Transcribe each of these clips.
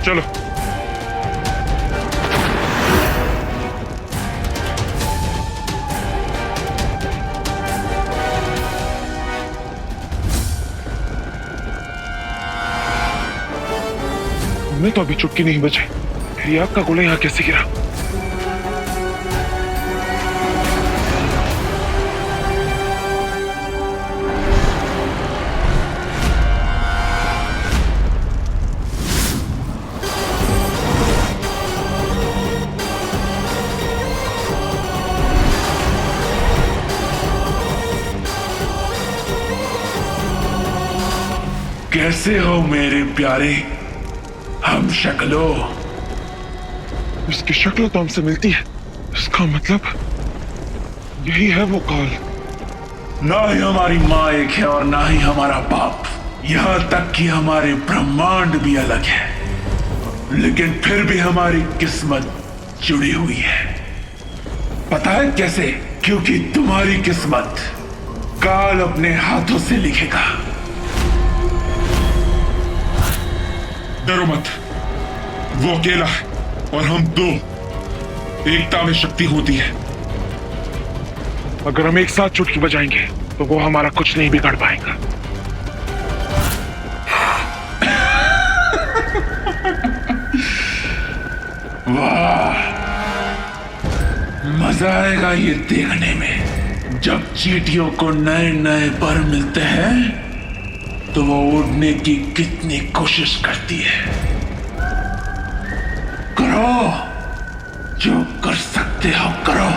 चलो। मैं तो अभी चुटकी नहीं बची, फिर ये आग का गोला यहाँ कैसे गिरा? कैसे हो मेरे प्यारे हम शक्लों? इसकी शक्ल तो हमसे मिलती है, इसका मतलब यही है वो काल। ना ही हमारी माँ एक है और ना ही हमारा बाप, यहाँ तक कि हमारे ब्रह्मांड भी अलग है, लेकिन फिर भी हमारी किस्मत जुड़ी हुई है। पता है कैसे? क्योंकि तुम्हारी किस्मत काल अपने हाथों से लिखेगा। डरो मत, वो अकेला है और हम दो। एकता में शक्ति होती है। अगर हम एक साथ चुटकी बजाएंगे तो वो हमारा कुछ नहीं बिगाड़ पाएगा। वाह, मजा आएगा ये देखने में। जब चींटियों को नए नए पर मिलते हैं तो वो उड़ने की कितनी कोशिश करती है। करो जो कर सकते हो करो।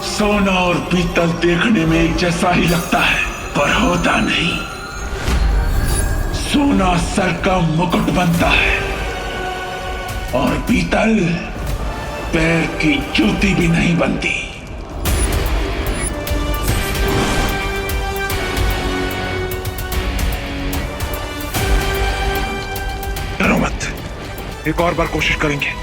सोना और पीतल देखने में एक जैसा ही लगता है, पर होता नहीं। सोना सर का मुकुट बनता है और पीतल पैर की जूती भी नहीं बनती। डरो मत, एक और बार कोशिश करेंगे।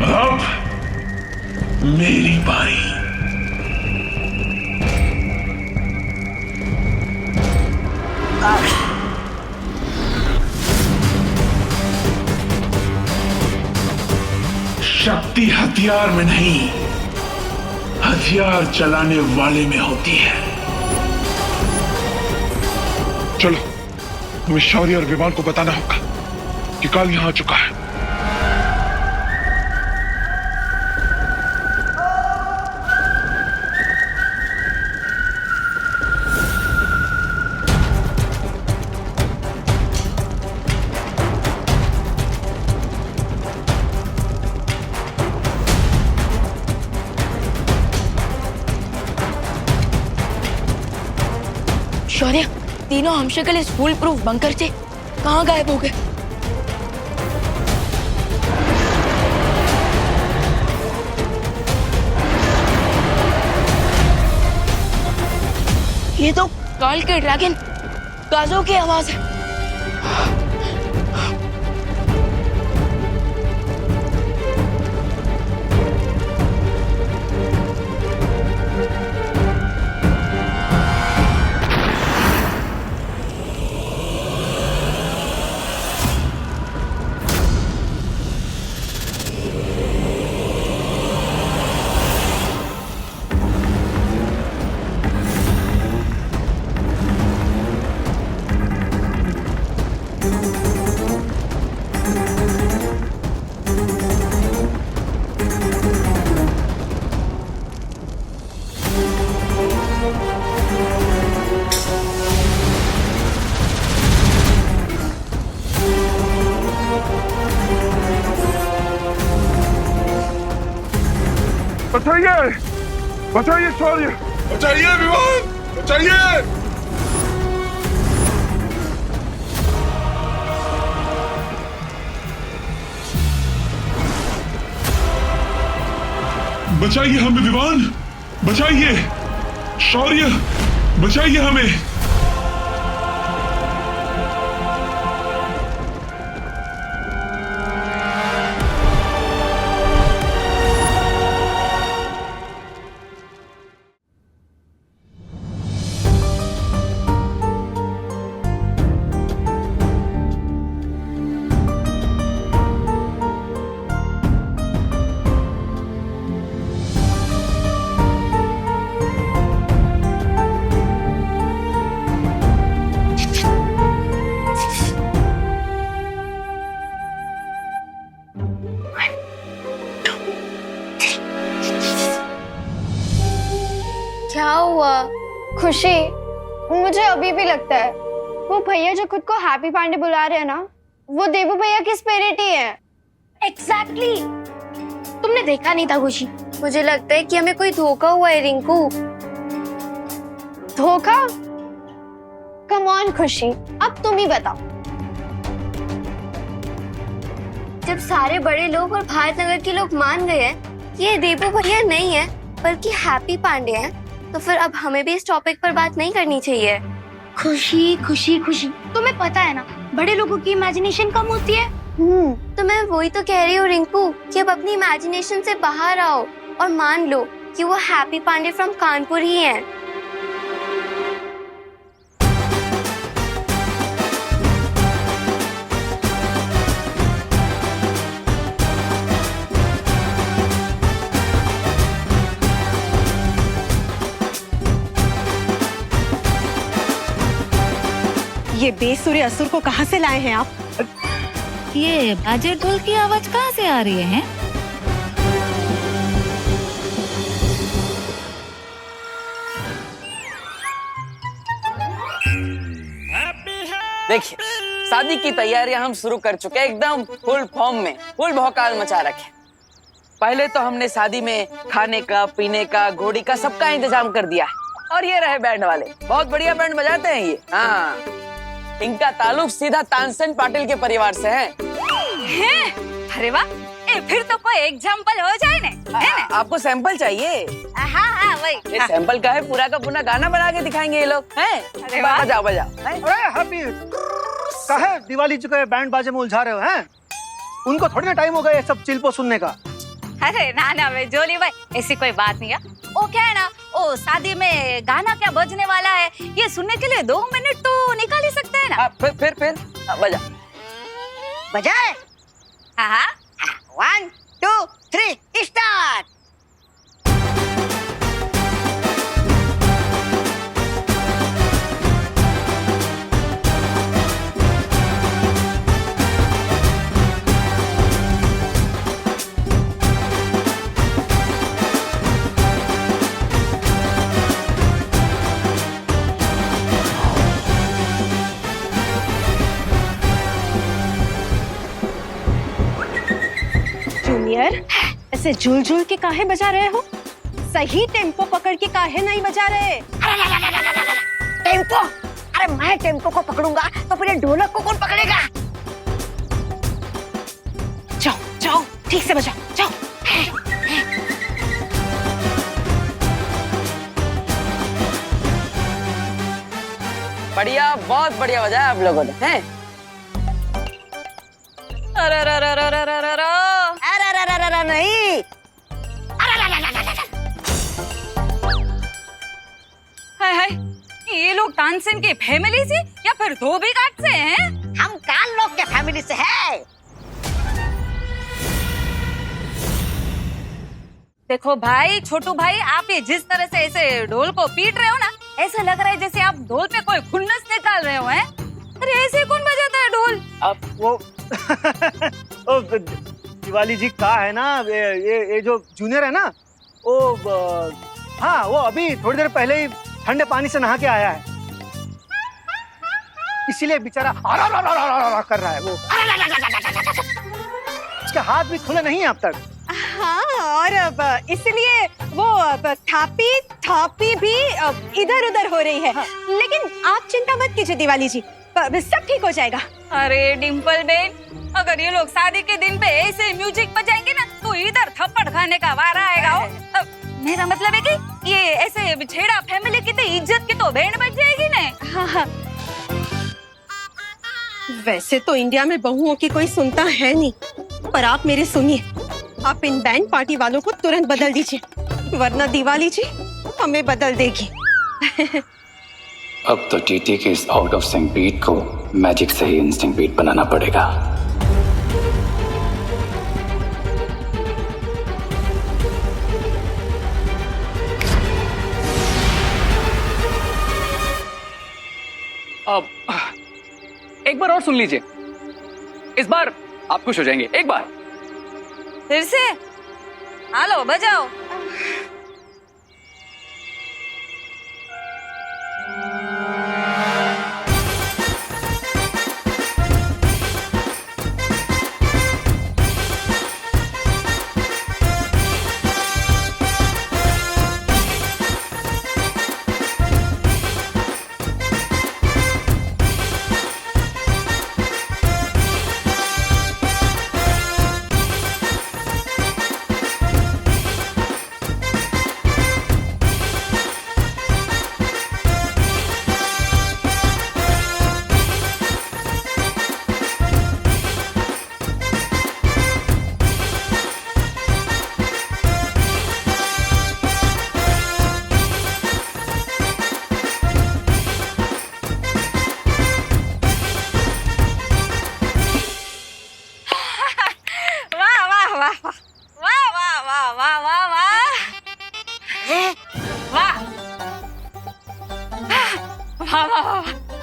अब मेरी बारी। शक्ति हथियार में नहीं, हथियार चलाने वाले में होती है। चलो, हमें शौर्य और विमान को बताना होगा कि काल यहां आ चुका है। शौर्य, तीनों हमशक्ल इस फूल प्रूफ बंकर से कहाँ गायब हो गए? ये तो काल के ड्रैगन काजो की आवाज है। बचाइए, बचाइए शौर्य, बचाइए विमान, बचाइए। बचाइए हमें विवान, बचाइए। शौर्य, बचाइए हमें। क्या हुआ? खुशी, मुझे अभी भी लगता है वो भैया जो खुद को हैप्पी पांडे बुला रहे हैं ना, वो देवू भैया की स्पिरिट ही है। एग्जैक्टली। तुमने देखा नहीं था खुशी? मुझे लगता है कि हमें कोई धोखा हुआ है रिंकू। धोखा? कम ऑन खुशी, अब तुम ही बताओ। जब सारे बड़े लोग और भारत नगर के लोग मान गए हैं कि ये देवू भैया नहीं है बल्कि हैप्पी पांडे हैं, तो फिर अब हमें भी इस टॉपिक पर बात नहीं करनी चाहिए। खुशी खुशी खुशी, तुम्हें पता है ना बड़े लोगों की इमेजिनेशन कम होती है। तो मैं वही तो कह रही हूँ रिंकू कि अब अपनी इमेजिनेशन से बाहर आओ और मान लो कि वो हैप्पी पांडे फ्रॉम कानपुर ही हैं। ये बेसुरे असुर को कहाँ से लाए हैं आप? ये बाजे ढोल की आवाज कहाँ से आ रही है? देखिए, शादी की तैयारियां हम शुरू कर चुके हैं, एकदम फुल फॉर्म में, फुल भौकाल मचा रखे। पहले तो हमने शादी में खाने का, पीने का, घोड़ी का सबका इंतजाम कर दिया है। और ये रहे बैंड वाले, बहुत बढ़िया बैंड बजाते हैं ये। हाँ, इनका ताल्लुक सीधा तानसेन पाटिल के परिवार से है। अरे वाह, फिर तो कोई एग्जाम्पल हो जाए ना, है ना? आपको सैंपल चाहिए? हाँ वही। ये सैंपल का है, पूरा का पूरा गाना बना के दिखाएंगे ये लोग। हैं? अरे वाह। बजाओ बजाओ। अरे हैप्पी, काहे दिवाली जो के बैंड बाजे में उलझा रहे हो हैं? उनको थोड़ी ना टाइम हो गया ये सब चिल्पो सुनने का। अरे ना भाई जोली भाई, ऐसी कोई बात नहीं है। वो क्या है ना, ओ शादी में गाना क्या बजने वाला है, ये सुनने के लिए 2 मिनट तो निकाल ही सकते हैं ना। फिर बजा। बजाए? हाँ 1 2 3 स्टार्ट। जूनियर, ऐसे झूल झूल के काहे बजा रहे हो? सही टेम्पो पकड़ के काहे नहीं बजा रहे? टेम्पो? अरे मैं टेम्पो को पकड़ूंगा तो फिर ये ढोलक को कौन पकड़ेगा? जाओ ठीक से बजाओ, जाओ। बढ़िया, बहुत बढ़िया बजाया आप लोगों ने। हैं? अरे नहीं। हाय, ये लोग तानसेन की फैमिली से या फिर धोबी घाट से हैं? हम कान लोग के फैमिली से है। देखो भाई, छोटू भाई, आप ये जिस तरह से ऐसे ढोल को पीट रहे हो ना, ऐसा लग रहा है जैसे आप ढोल पे कोई खुन्नस निकाल रहे हो। हैं? अरे ऐसे कौन बजाता है ढोल? अब वो ओ, दिवाली जी का है ना, ये जो जूनियर है ना, वो हाँ, वो अभी थोड़ी देर पहले ही ठंडे पानी से नहा के आया है, इसीलिए बेचारा कर रहा है। वो उसके हाथ भी खुले नहीं है अब तक। हाँ, और अब इसलिए वो थापी भी इधर उधर हो रही है। लेकिन आप चिंता मत कीजिए दिवाली जी, सब ठीक हो जाएगा। अरे डिम्पल बेन, अगर ये लोग शादी के दिन पे ऐसे म्यूजिक बजाएंगे ना, तो इधर थप्पड़ खाने का वारा आएगा हो। मेरा मतलब है कि ये ऐसे छेड़ा फैमिली की तो इज्जत की तो बैंड बज जाएगी ना। हाँ हाँ, वैसे तो इंडिया में बहुओं की कोई सुनता है नहीं, पर आप मेरे सुनिए, आप इन बैंड पार्टी वालों को तुरंत बदल दीजिए, वरना दिवाली जी हमें बदल देगी। अब तो टीटी के इस आउट ऑफ सिंक बीट को मैजिक से ही इंस्टिंक्ट बीट बनाना पड़ेगा। अब एक बार और सुन लीजिए, इस बार आप खुश हो जाएंगे। एक बार फिर से हालो बजाओ।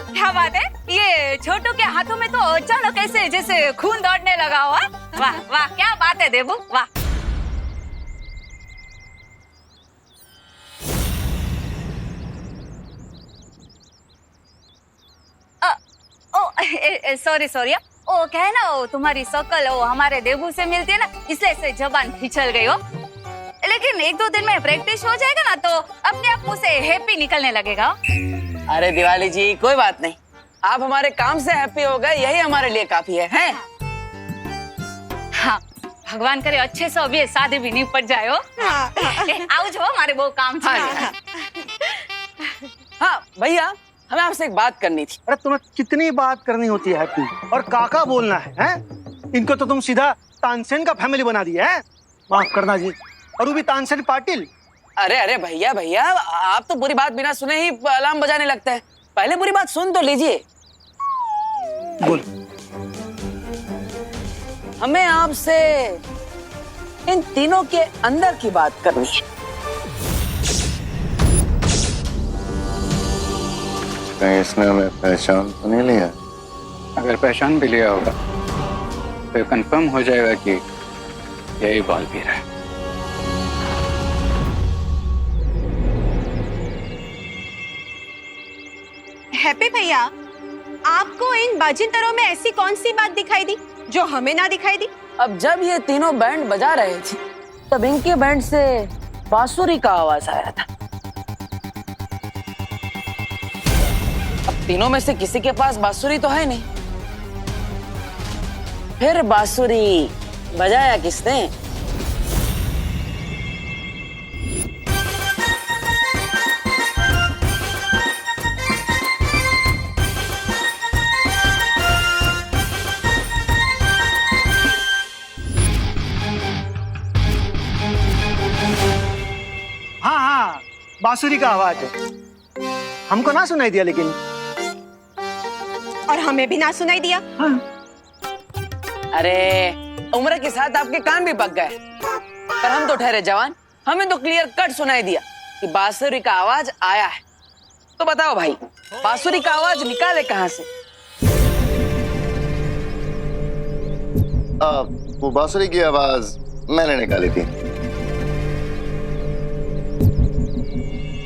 क्या बात है, ये छोटू के हाथों में तो अचानक ऐसे जैसे खून दौड़ने लगा हुआ। वाह वाह, क्या बात है देबू, वाह। सॉरी सॉरी, ओ क्या है ना, वो तुम्हारी शकल वो हमारे देबू से मिलती है ना, इसलिए से जबान फिसल गई हो। लेकिन एक दो दिन में प्रैक्टिस हो जाएगा ना तो अपने आप मुंह से हैप्पी निकलने लगेगा। अरे दिवाली जी कोई बात नहीं, आप हमारे काम से हैप्पी हो गए, यही हमारे लिए काफी है, हैं? हाँ, भगवान करे अच्छे से अभी शादी भी निपट जाए हो। आओ जो हमारे वो काम था। हाँ भैया, हमें आपसे एक बात करनी थी। अरे तुम्हें कितनी बात करनी होती है हैप्पी, और काका बोलना है, हैं? इनको तो तुम सीधा तानसेन का फैमिली बना दिया है। माफ करना जी, और वो भी तानसेन पाटिल। अरे अरे भैया भैया, आप तो पूरी बात बिना सुने ही अलार्म बजाने लगते हैं, पहले पूरी बात सुन तो लीजिए। बोल। हमें आपसे इन तीनों के अंदर की बात करनी है। कहीं इसने हमें पहचान तो नहीं लिया? अगर पहचान भी लिया होगा तो कंफर्म हो जाएगा कि यही बालवीर है। हैप्पी भैया, आपको इन बाजिंदरों में ऐसी कौन सी बात दिखाई दी जो हमें ना दिखाई दी? अब जब ये तीनों बैंड बजा रहे थे तब इनके बैंड से बांसुरी का आवाज आया था। अब तीनों में से किसी के पास बांसुरी तो है नहीं, फिर बांसुरी बजाया किसने? हाँ हाँ, बांसुरी का आवाज है। हमको ना सुनाई दिया, लेकिन और हमें भी ना सुनाई दिया। हाँ। अरे उम्र के साथ आपके कान भी पक गए, पर हम तो ठहरे जवान, हमें तो क्लियर कट सुनाई दिया कि बांसुरी का आवाज आया है। तो बताओ भाई, बांसुरी का आवाज निकाले कहाँ से? वो बांसुरी की आवाज मैंने निकाली थी,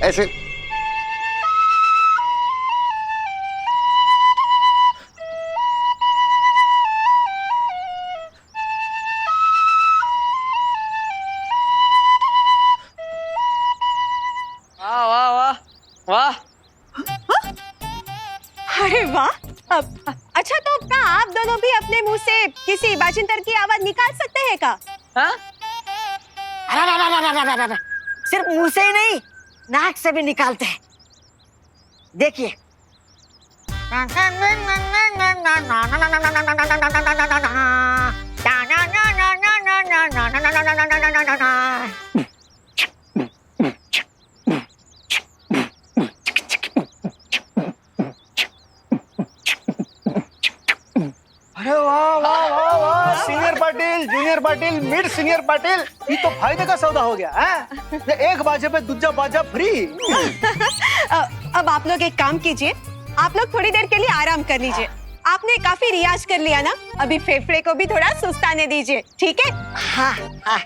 ऐसे। वाह वाह वाह वाह। अरे वाह। अच्छा, तो क्या आप दोनों भी अपने मुंह से किसी बाजिंदर की आवाज निकाल सकते हैं का? हाँ? अरे सिर्फ मुंह से ही नहीं, नाक से भी निकालते हैं। देखिए। अरे वाह वाह वाह वाह, senior Patil, junior Patil, mid senior Patil, ये तो फायदे का सौदा हो गया है। ये एक बाजे पे दूजा बाजा फ्री। अब आप लोग एक काम कीजिए, आप लोग थोड़ी देर के लिए आराम कर लीजिए। आपने काफी रियाज कर लिया ना, अभी फेफड़े को भी थोड़ा सुस्ताने दीजिए, ठीक है? हाँ हाँ।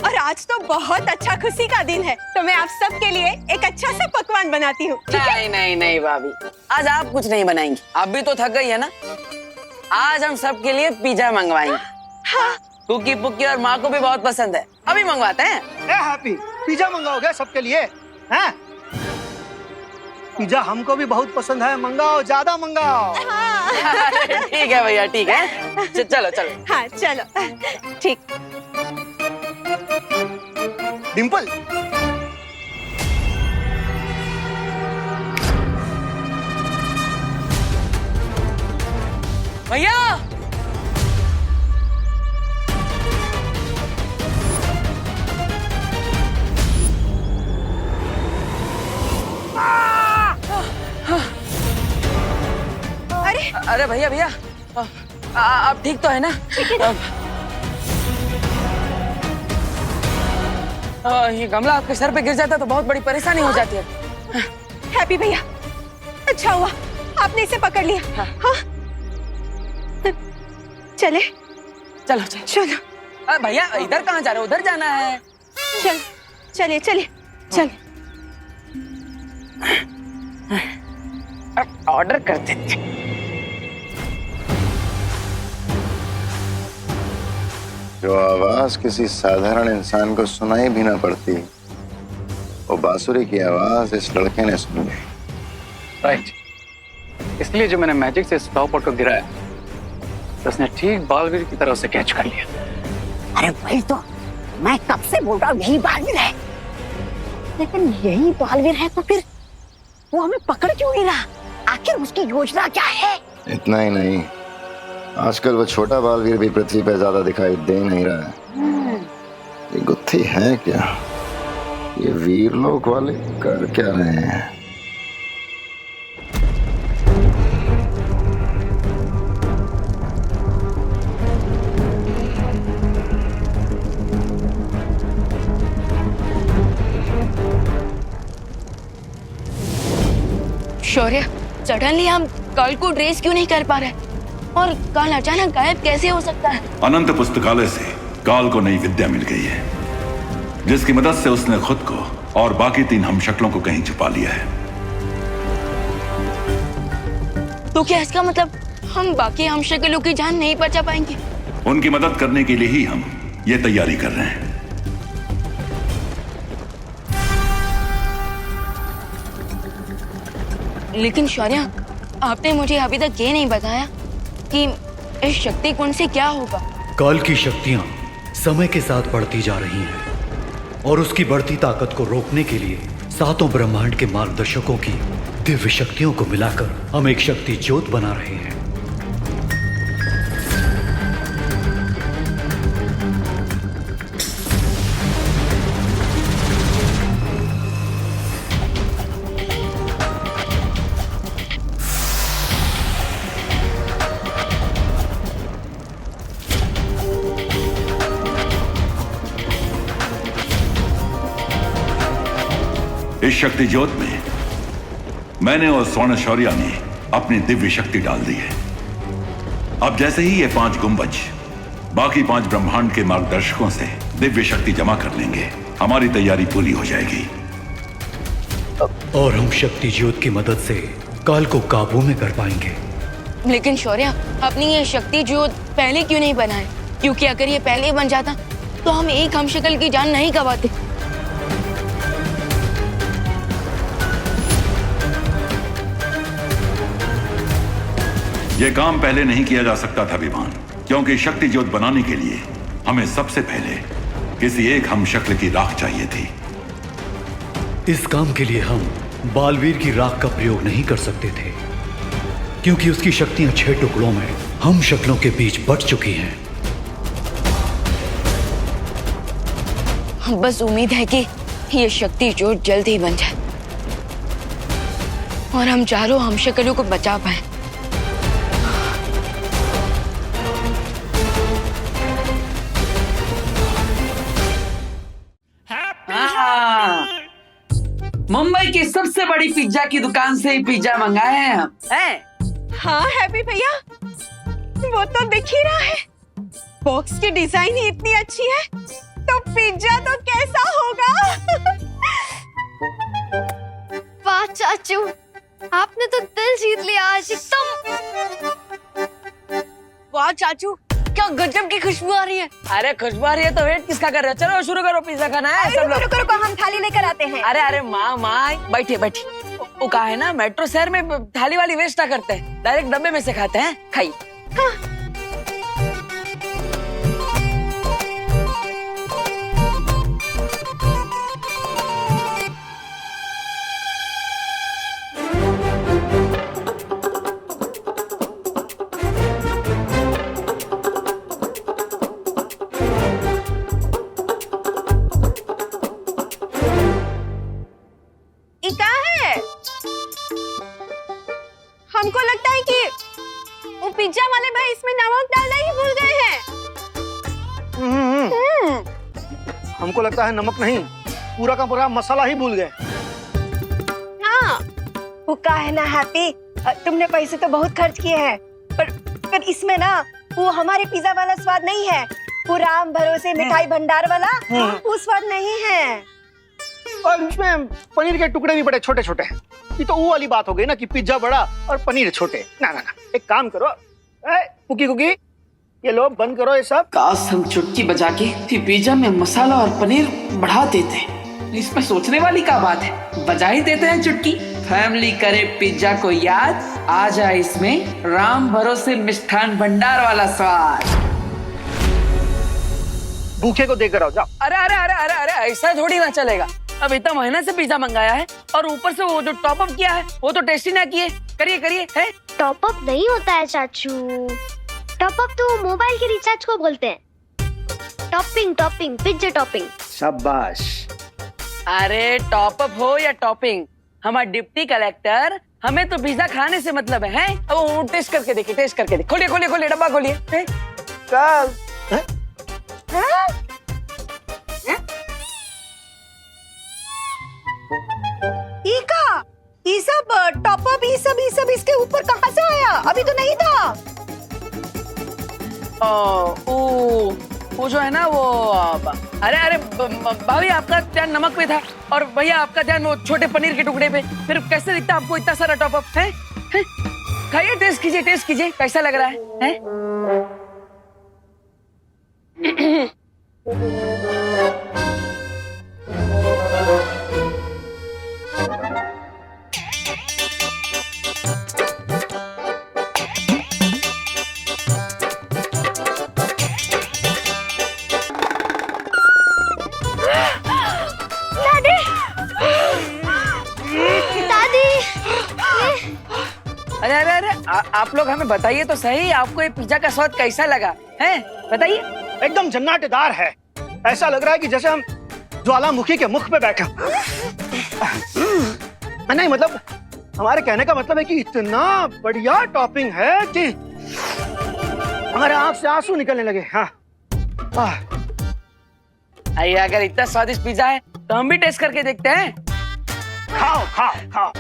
और आज तो बहुत अच्छा खुशी का दिन है, तो मैं आप सबके लिए एक अच्छा सा पकवान बनाती हूँ, ठीक है? नहीं नहीं नहीं भाभी, आज आप कुछ नहीं बनाएंगी। आप भी तो थक गई है ना। आज हम सबके लिए पिज्जा मंगवाएंगे। हाँ। कुकी पुक्की और माँ को भी बहुत पसंद है, अभी मंगवाते हैं। हैप्पी पिज्जा मंगाओगे सबके लिए? हैं? पिज्जा हमको भी बहुत पसंद है, मंगाओ, ज्यादा मंगाओ। ठीक है भैया, ठीक है। चलो चलो। हाँ चलो, ठीक। डिम्पल, भैया अरे भैया भैया, आप ठीक तो है ना? ये गमला आपके सर पे गिर जाता तो बहुत बड़ी परेशानी हो जाती है। हैप्पी भैया, अच्छा हुआ आपने इसे पकड़ लिया। हाँ। चले चलो चलो चलो। भैया इधर कहाँ जा रहे हो? उधर जाना है। चल चलिए चलिए चल। ऑर्डर कर देते। जो आवाज किसी साधारण इंसान को सुनाई भी ना पड़ती, वो बांसुरी की आवाज इस लड़के ने सुन ली। राइट, इसलिए जो मैंने मैजिक से स्टॉपर को गिराया तो उसने ठीक बालवीर की तरह उसे कैच कर लिया। अरे वही तो मैं कब से बोल रहा हूँ, यही बालवीर है। लेकिन यही बालवीर है तो फिर वो हमें पकड़ क्यों नहीं रहा? आखिर उसकी योजना क्या है? इतना ही नहीं, आजकल वो छोटा बालवीर भी पृथ्वी पे ज्यादा दिखाई दे नहीं रहा है। ये गुत्थी है क्या? ये वीरलोक वाले कर क्या रहे हैं? शौर्य, सडनली हम कल को ट्रेस क्यों नहीं कर पा रहे? और कल अचानक गायब कैसे हो सकता है? अनंत पुस्तकालय से काल को नई विद्या मिल गई है, जिसकी मदद से उसने खुद को और बाकी 3 हमशक्लों को कहीं छुपा लिया है। तो क्या इसका मतलब हम बाकी हमशक्लों की जान नहीं बचा पाएंगे? उनकी मदद करने के लिए ही हम ये तैयारी कर रहे हैं। लेकिन शौर्य, आपने मुझे अभी तक ये नहीं बताया कि इस शक्ति कुंड से क्या होगा। काल की शक्तियां समय के साथ बढ़ती जा रही हैं और उसकी बढ़ती ताकत को रोकने के लिए 7 ब्रह्मांड के मार्गदर्शकों की दिव्य शक्तियों को मिलाकर हम एक शक्ति ज्योत बना रहे हैं। इस शक्ति ज्योत में मैंने और स्वर्ण शौर्या ने अपनी दिव्य शक्ति डाल दी है। अब जैसे ही ये 5 गुंबज बाकी 5 ब्रह्मांड के मार्गदर्शकों से दिव्य शक्ति जमा कर लेंगे, हमारी तैयारी पूरी हो जाएगी और हम शक्ति ज्योत की मदद से काल को काबू में कर पाएंगे। लेकिन शौर्य, अपनी ये शक्ति ज्योत पहले क्यों नहीं बनाए? क्योंकि अगर ये पहले बन जाता तो हम एक हमशक्ल की जान नहीं गंवाते। यह काम पहले नहीं किया जा सकता था विमान, क्योंकि शक्ति ज्योत बनाने के लिए हमें सबसे पहले किसी एक हमशक्ल की राख चाहिए थी। इस काम के लिए हम बालवीर की राख का प्रयोग नहीं कर सकते थे, क्योंकि उसकी शक्तियां 6 टुकड़ों में हम शक्लों के बीच बट चुकी हैं। बस उम्मीद है कि ये शक्ति ज्योत जल्द ही बन जाए और हम चारों हम शक्लों को बचा पाए। मुंबई की सबसे बड़ी पिज्जा की दुकान से ही पिज्जा मंगाए हैं हम। हैं? हाँ हैप्पी भैया, वो तो दिख ही रहा है। बॉक्स की डिजाइन ही इतनी अच्छी है, तो पिज्जा तो कैसा होगा? वाह चाचू, आपने तो दिल जीत लिया आज एकदम। वाह चाचू, क्या गजब की खुशबू आ रही है। अरे खुशबू आ रही है तो वेट किसका कर रहे हो? चलो शुरू करो, पिज्जा खाना है सब लोग। रुको, हम थाली लेकर आते हैं। अरे माँ बैठिए। वो कहा है ना, मेट्रो शहर में थाली वाली वेस्ट ना करते हैं, डायरेक्ट डब्बे में से खाते हैं। खाइए। हाँ। हमको लगता है कि वो पिज्जा वाले भाई इसमें नमक डालना ही भूल गए हैं। हमको लगता है नमक नहीं, पूरा का पूरा मसाला ही भूल गए। हाँ, वो का है ना हैप्पी, तुमने पैसे तो बहुत खर्च किए हैं, पर इसमें ना वो हमारे पिज्जा वाला स्वाद नहीं है। वो राम भरोसे मिठाई भंडार वाला वो स्वाद नहीं है। और उसमें पनीर के टुकड़े भी बड़े छोटे छोटे हैं। ये तो वो वाली बात हो गई ना कि पिज्जा बड़ा और पनीर छोटे। ना, एक काम करो, कुकी, ये लो बंद करो ये सब। काश हम चुटकी बजा के पिज्जा में मसाला और पनीर बढ़ा देते। इसमें सोचने वाली क्या बात है, बजा ही देते हैं चुटकी। फैमिली करे पिज्जा को याद, आ जाए इसमें राम भरोसे मिष्ठान भंडार वाला स्वाद। भूखे को देकर आओ, जाओ। अरे ऐसा थोड़ी ना चलेगा। अब इतना महीने से पिज्जा मंगाया है और ऊपर से वो जो टॉप अप किया है वो तो टेस्ट ही ना किए। करिए है। टॉप अप नहीं होता है चाचू, टॉप अप तो मोबाइल के रिचार्ज को बोलते हैं। Topping pizza topping. शाबाश। अरे टॉप अप हो या टॉपिंग, हमारा डिप्टी कलेक्टर, हमें तो पिज्जा खाने से मतलब है। अब वो टेस्ट करके देखिए। खोलिए डब्बा खोलिए। ये सब टॉप अप ये सब इसके ऊपर कहाँ से आया? अभी तो नहीं था। वो जो है ना वो अरे भाभी आपका ध्यान नमक पे था और भैया आपका ध्यान वो छोटे पनीर के टुकड़े पे। फिर कैसे दिखता आपको इतना सारा टॉप अप है? खाइए, टेस्ट कीजिए कैसा लग रहा है? अरे आप लोग हमें बताइए तो सही, आपको ये पिज्जा का स्वाद कैसा लगा है? बताइए। एकदम जन्नतदार है। ऐसा लग रहा है कि जैसे हम ज्वालामुखी के मुख पे बैठे। नहीं मतलब हमारे कहने का मतलब है कि इतना बढ़िया टॉपिंग है कि हमारे आंख से आंसू निकलने लगे। हाँ। आइए, अगर इतना स्वादिष्ट पिज्जा है तो हम भी टेस्ट करके देखते हैं। खाओ।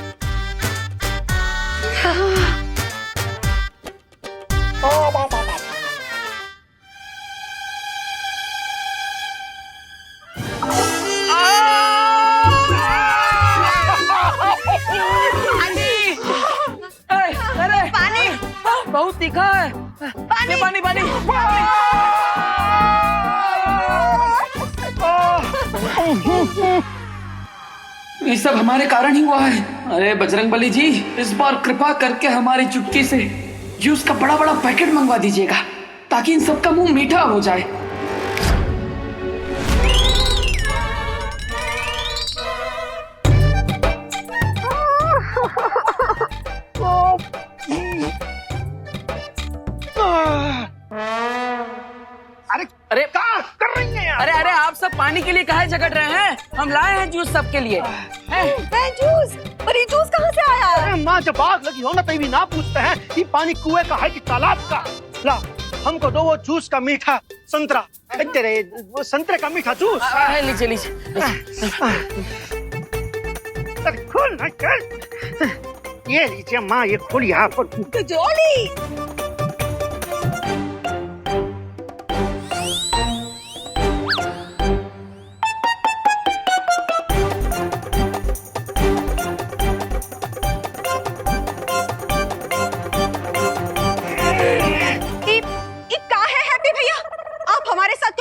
अरे पानी बहुत तीखा है। पानी। ये सब हमारे कारण ही हुआ है। अरे बजरंगबली जी, इस बार कृपा करके हमारी चुटकी से जूस का बड़ा पैकेट मंगवा दीजिएगा ताकि इन सबका मुंह मीठा हो जाए। झगड़ रहे हैं? हम लाए हैं जूस सबके लिए। जूस? पर ये जूस कहाँ से आया? अरे माँ, जब आग लगी हो ना तभी भी ना पूछते हैं कि पानी कुएं का है कि तालाब का। ला, हमको दो वो जूस का मीठा संतरा। तेरे वो संतरे का मीठा जूस। लीजिए लीजिए। खोल ना, चल। ये लीजिए माँ, ये खोल यहाँ पर। जोली।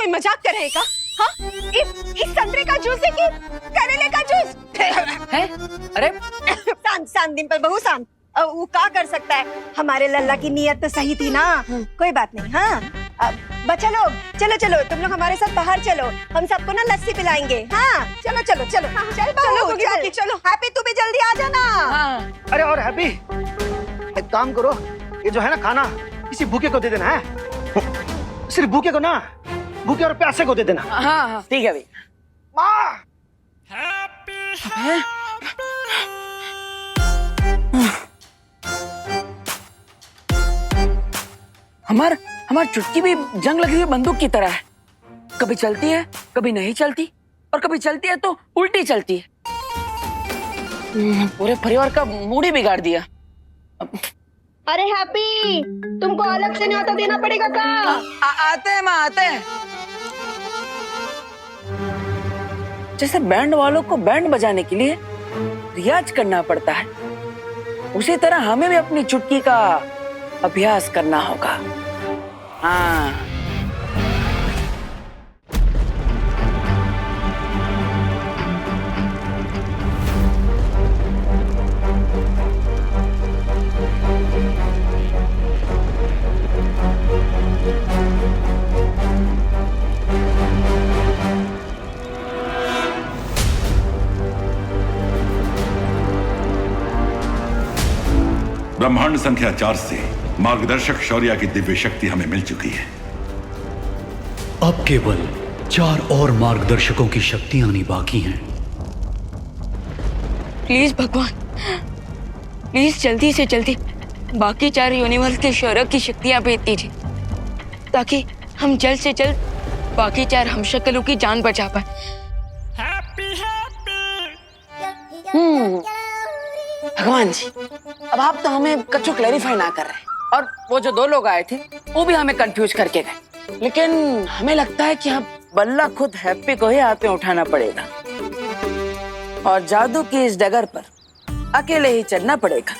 मजाक कर रहे हैं का? हाँ? इस संतरे का जूस है कि करेले का जूस? है? अरे शांत शांत डिम्पल बहू शांत। वो क्या कर सकता है? हमारे लल्ला की नीयत तो सही थी ना। कोई बात नहीं। हाँ बच्चा लोग, चलो चलो तुम लोग हमारे साथ बाहर चलो, हम सबको ना लस्सी पिलाएंगे। हाँ चलो चलो चलो। चल बहू चल। चलो हैप्पी तू भी जल्दी आ जाना। अरे और हैप्पी, एक काम करो, ये जो है ना खाना किसी भूखे को दे देना है। सिर्फ भूखे को ना, भूखे और प्यासे को दे देना। हाँ ठीक है भाई। माँ हमार चुटकी भी जंग लगी हुई बंदूक की तरह है। कभी चलती है, कभी नहीं चलती, और कभी चलती है तो उल्टी चलती है। पूरे परिवार का मूड ही बिगाड़ दिया। अरे हैप्पी, तुमको अलग से न्योता देना पड़ेगा का? आते हैं माँ, आते हैं। जैसे बैंड वालों को बैंड बजाने के लिए रियाज करना पड़ता है, उसी तरह हमें भी अपनी चुटकी का अभ्यास करना होगा। हाँ ब्रह्मांड संख्या 4 से मार्गदर्शक शौर्य की दिव्य शक्ति हमें मिल चुकी है। अब केवल 4 और मार्गदर्शकों की शक्तियां आनी बाकी हैं। प्लीज भगवान, प्लीज जल्दी से जल्दी बाकी 4 यूनिवर्स के शौर्य की शक्तियां भेज दीजिए, ताकि हम जल्द से जल्द बाकी 4 हमशक्लों की जान बचा पाए। भगवान जी, अब आप तो हमें कछु क्लैरिफाई ना कर रहे, और वो जो 2 लोग आए थे वो भी हमें कंफ्यूज करके गए। लेकिन हमें लगता है कि अब बल्ला खुद हैप्पी को ही हाथ में उठाना पड़ेगा, और जादू की इस डगर पर अकेले ही चढ़ना पड़ेगा।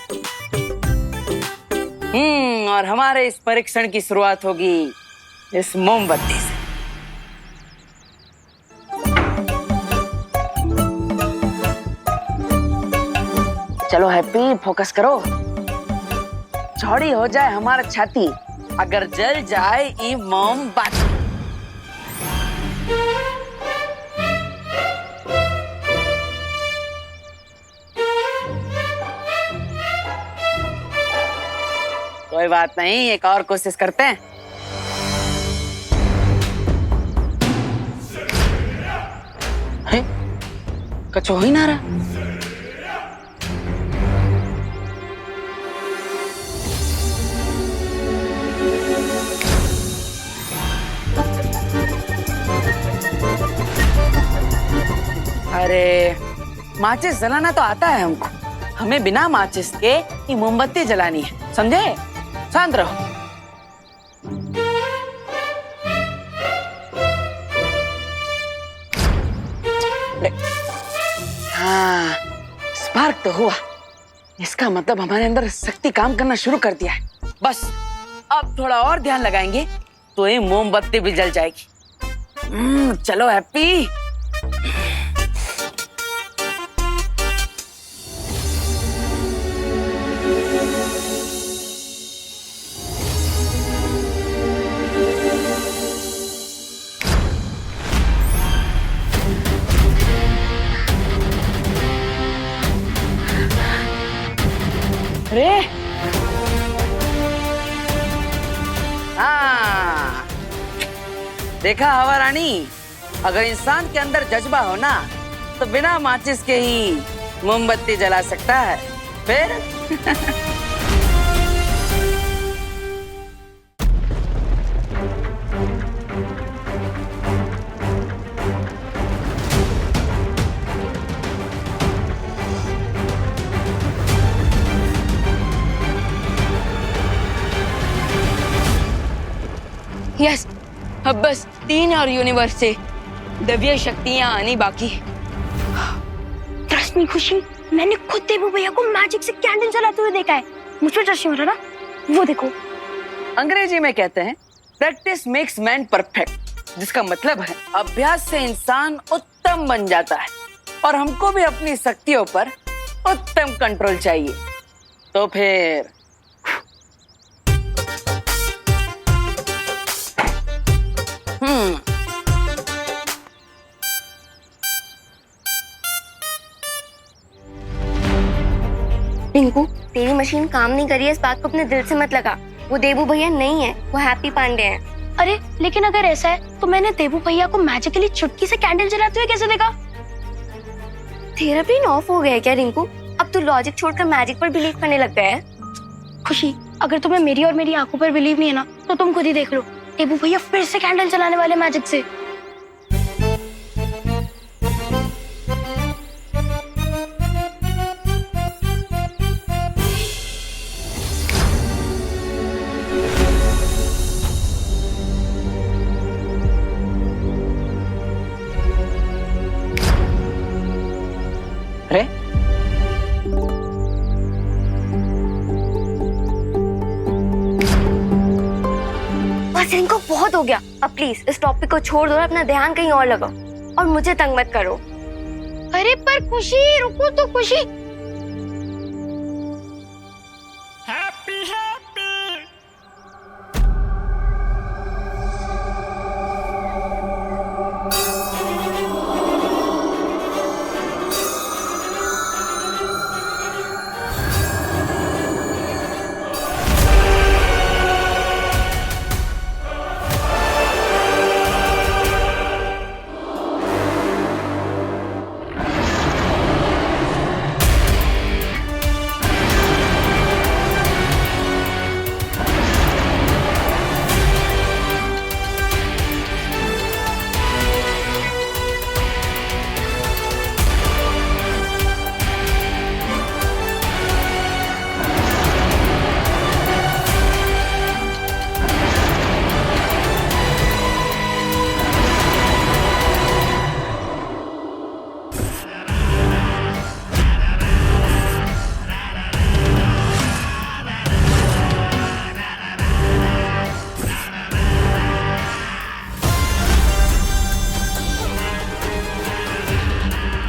और हमारे इस परीक्षण की शुरुआत होगी इस मोमबत्ती से। चलो हैप्पी, फोकस करो। चौड़ी हो जाए हमारा छाती अगर जल जाए ये मोमबत्ती। कोई बात नहीं, एक और कोशिश करते हैं। कछु हो ही ना रहा। अरे माचिस जलाना तो आता है हमको, हमें बिना माचिस के ये मोमबत्ती जलानी है, समझे? शांत रहो। हाँ, स्पार्क तो हुआ। इसका मतलब हमारे अंदर शक्ति काम करना शुरू कर दिया है। बस अब थोड़ा और ध्यान लगाएंगे तो ये मोमबत्ती भी जल जाएगी। चलो हैप्पी। अरे हाँ, देखा हवा रानी, अगर इंसान के अंदर जज्बा हो ना तो बिना माचिस के ही मोमबत्ती जला सकता है। फिर यस, अब बस 3 और यूनिवर्स से दिव्य शक्तियां आनी बाकी। ट्रस्ट मी खुशी, मैंने खुद देवू भैया को मैजिक से कैंडल जलाते हुए देखा है। मुझ पे ट्रस्ट नहीं हो रहा ना? वो देखो। अंग्रेजी में कहते हैं प्रैक्टिस मेक्स मैन परफेक्ट, जिसका मतलब है अभ्यास से इंसान उत्तम बन जाता है। और हमको भी अपनी शक्तियों पर उत्तम कंट्रोल चाहिए। तो फिर रिंकू, तेरी मशीन काम नहीं करी है, इस बात को अपने दिल से मत लगा। वो देवू भैया नहीं है, वो हैप्पी पांडे हैं। अरे लेकिन अगर ऐसा है तो मैंने देवू भैया को मैजिकली चुटकी से कैंडल जलाते हुए कैसे देखा? तेरा ब्रेन ऑफ हो गया है क्या रिंकू? अब तू लॉजिक छोड़कर मैजिक पर बिलीव करने लग गया है। खुशी, अगर तुम्हें मेरी और मेरी आंखों पर बिलीव नहीं है ना, तो तुम खुद ही देख लो। देवू भैया फिर से कैंडल जलाने वाले मैजिक से। अरे बस रिंकू, बहुत हो गया। अब प्लीज इस टॉपिक को छोड़ दो और अपना ध्यान कहीं और लगाओ और मुझे तंग मत करो। अरे पर खुशी, रुको तो खुशी।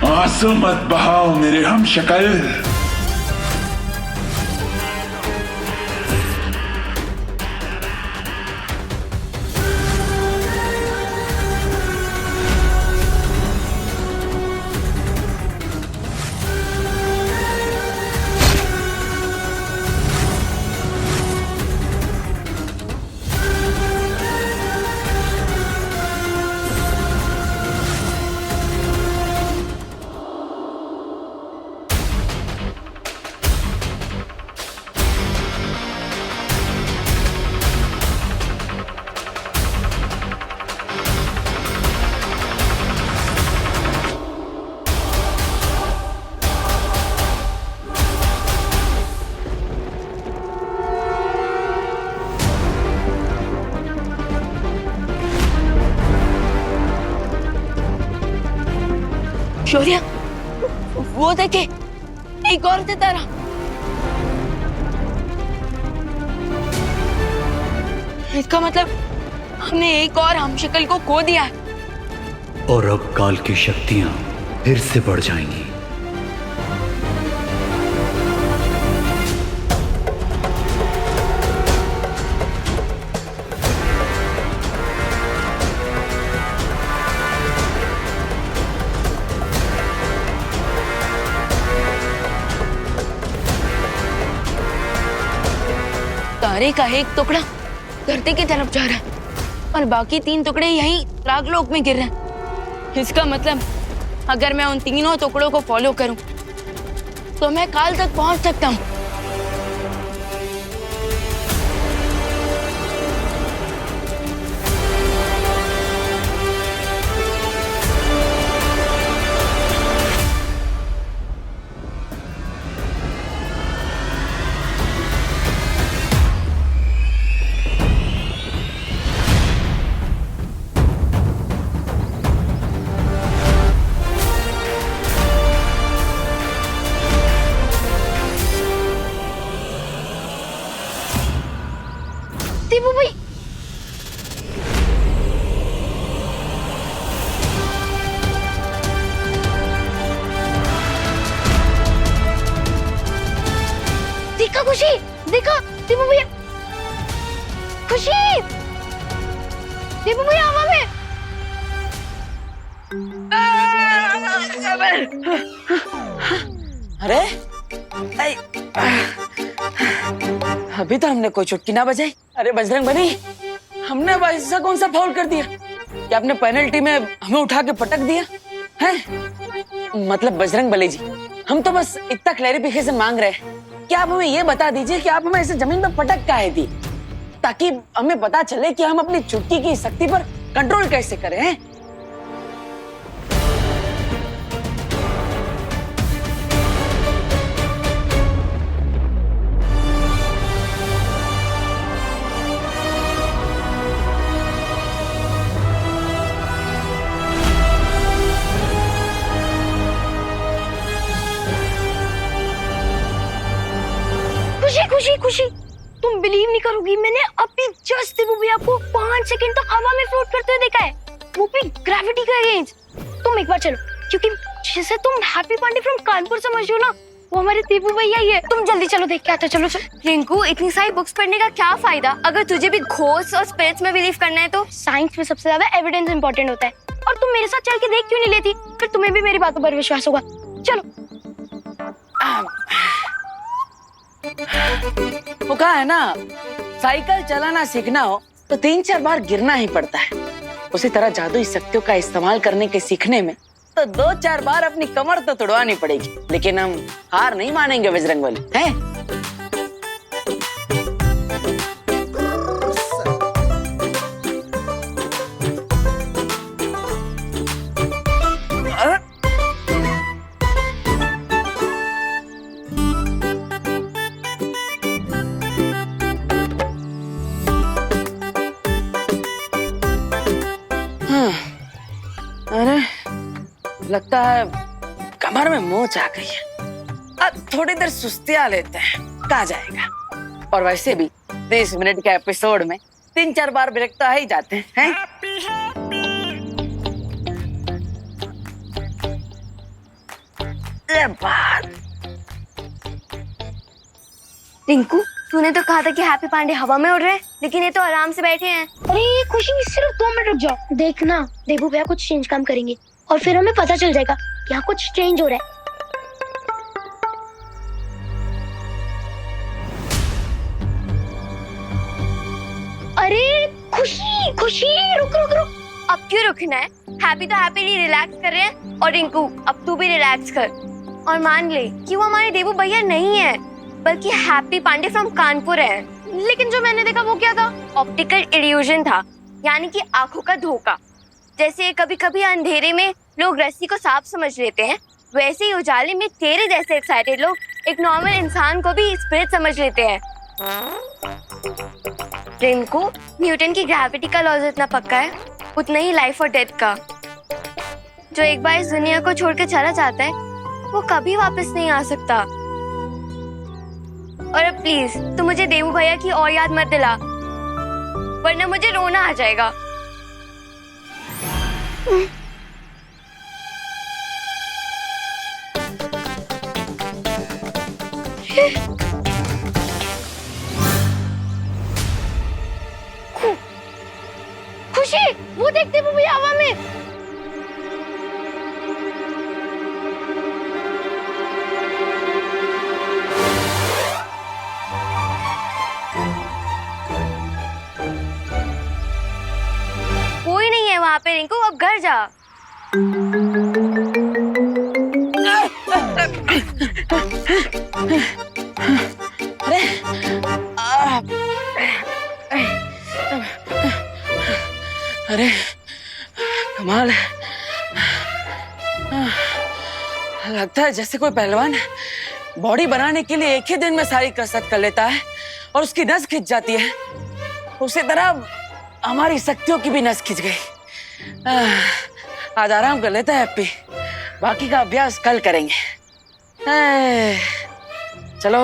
आंसू मत बहाओ मेरे हम शक्ल। शौर्य, वो देखे, एक और सितारा। इसका मतलब हमने एक और हमशक्ल को खो दिया है। और अब काल की शक्तियां फिर से बढ़ जाएंगी। तारे का एक टुकड़ा धरती की तरफ जा रहा है और बाकी 3 टुकड़े यहीं रागलोक में गिर रहे हैं। इसका मतलब अगर मैं उन तीनों टुकड़ों को फॉलो करूं तो मैं काल तक पहुंच सकता हूं। देबू भाई, देखा खुशी, देखा देबू भैया, खुशी, देबू भैया हवा में। अरे अभी तो हमने कोई चुटकी ना बजाई। अरे बजरंग बली, हमने अब ऐसा कौन सा फाउल कर दिया कि आपने पेनल्टी में हमें उठा के पटक दिया है? मतलब बजरंग बली जी, हम तो बस इतना क्लैरिफिकेशन मांग रहे हैं कि आप हमें ये बता दीजिए कि आप हमें ऐसे जमीन पर पटक काहे दी, ताकि हमें पता चले कि हम अपनी चुटकी की शक्ति पर कंट्रोल कैसे करें हैं? खुशी खुशी खुशी, तुम बिलीव नहीं करोगी, मैंने अभी जस्ट देबू भैया को 5 सेकंड तक हवा में फ्लोट करते हुए देखा है, वो भी ग्रेविटी के अगेंस्ट। तुम एक बार चलो, क्योंकि जिसे तुम हैप्पी पांडे फ्रॉम कानपुर समझ हो ना, वो हमारे देबू भैया ही है। तुम जल्दी चलो, देख के आते। चलो चलो। रिंकू, इतनी सारी बुक्स पढ़ने का क्या फायदा अगर तुझे भी घोस्ट और स्पिरिट्स में बिलीव करना है तो? साइंस में सबसे ज्यादा एविडेंस इंपॉर्टेंट होता है, और तुम मेरे साथ चल के देख क्यों नहीं लेती? फिर तुम्हें भी मेरी बातों पर विश्वास होगा। चलो। वो कहा है ना, साइकिल चलाना सीखना हो तो 3-4 बार गिरना ही पड़ता है। उसी तरह जादुई शक्तियों का इस्तेमाल करने के सीखने में तो 2-4 बार अपनी कमर तो तुड़वानी पड़ेगी, लेकिन हम हार नहीं मानेंगे बजरंग बली, हैं? अरे लगता है कमर में मोच आ गई है। अब थोड़ी देर सुस्तिया लेते हैं, कहा जाएगा। और वैसे भी 30 मिनट के एपिसोड में 3-4 बार ब्रेक तो आ ही जाते हैं। ये बात। रिंकू, तूने तो कहा था कि हैप्पी पांडे हवा में उड़ रहे हैं, लेकिन ये तो आराम से बैठे हैं। अरे खुशी, सिर्फ 2 मिनट रुक जाओ। देखना, देबू भैया कुछ चेंज काम करेंगे और फिर हमें पता चल जाएगा कि यहाँ कुछ चेंज हो रहा है। अरे खुशी खुशी, रुक रुक रुक। अब क्यों रुकना है? हैप्पी तो हैप्पीली रिलैक्स कर रहे हैं, और रिंकू अब तू भी रिलैक्स कर और मान ले कि वो हमारे देबू भैया नहीं है, बल्कि हैप्पी पांडे फ्रॉम कानपुर है। लेकिन जो मैंने देखा वो क्या था? ऑप्टिकल इल्यूजन था, यानी कि आंखों का धोखा। जैसे कभी कभी अंधेरे में लोग रस्सी को सांप समझ लेते हैं, वैसे ही उजाले में तेरे जैसे एक्साइटेड लोग एक नॉर्मल इंसान को भी स्पिरिट समझ लेते हैं। रिंकू, न्यूटन की ग्रेविटी का लॉ जितना पक्का है, उतना ही लाइफ और डेथ का। जो एक बार इस दुनिया को छोड़ के चला जाता है, वो कभी वापस नहीं आ सकता। और अब प्लीज तू मुझे देवू भैया की और याद मत दिला, वरना मुझे रोना आ जाएगा। खुशी, वो देख देवू भैया हवा में। कोई नहीं है वहाँ पे रिंकू, अब घर जा। अरे अरे कमाल है। लगता है जैसे कोई पहलवान बॉडी बनाने के लिए एक ही दिन में सारी कसरत कर लेता है और उसकी नस खिंच जाती है, उसी तरह हमारी शक्तियों की भी नस खिंच गई। आज आराम कर लेता है हैप्पी, बाकी का अभ्यास कल करेंगे। चलो।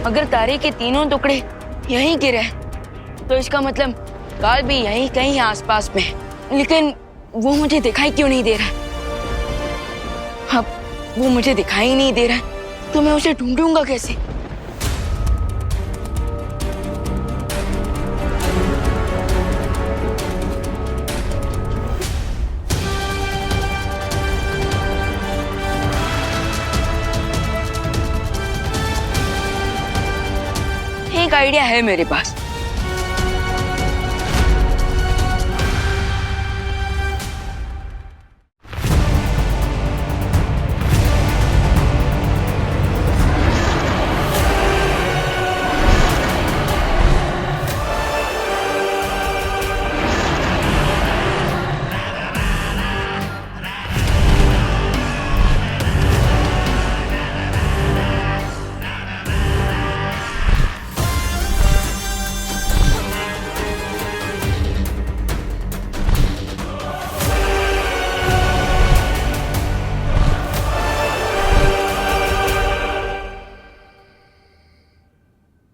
अगर तारे के तीनों टुकड़े यहीं गिरे तो इसका मतलब काल भी यहीं कहीं आसपास में है। लेकिन वो मुझे दिखाई क्यों नहीं दे रहा? अब वो मुझे दिखाई नहीं दे रहा तो मैं उसे ढूंढूंगा कैसे? एक आइडिया है मेरे पास।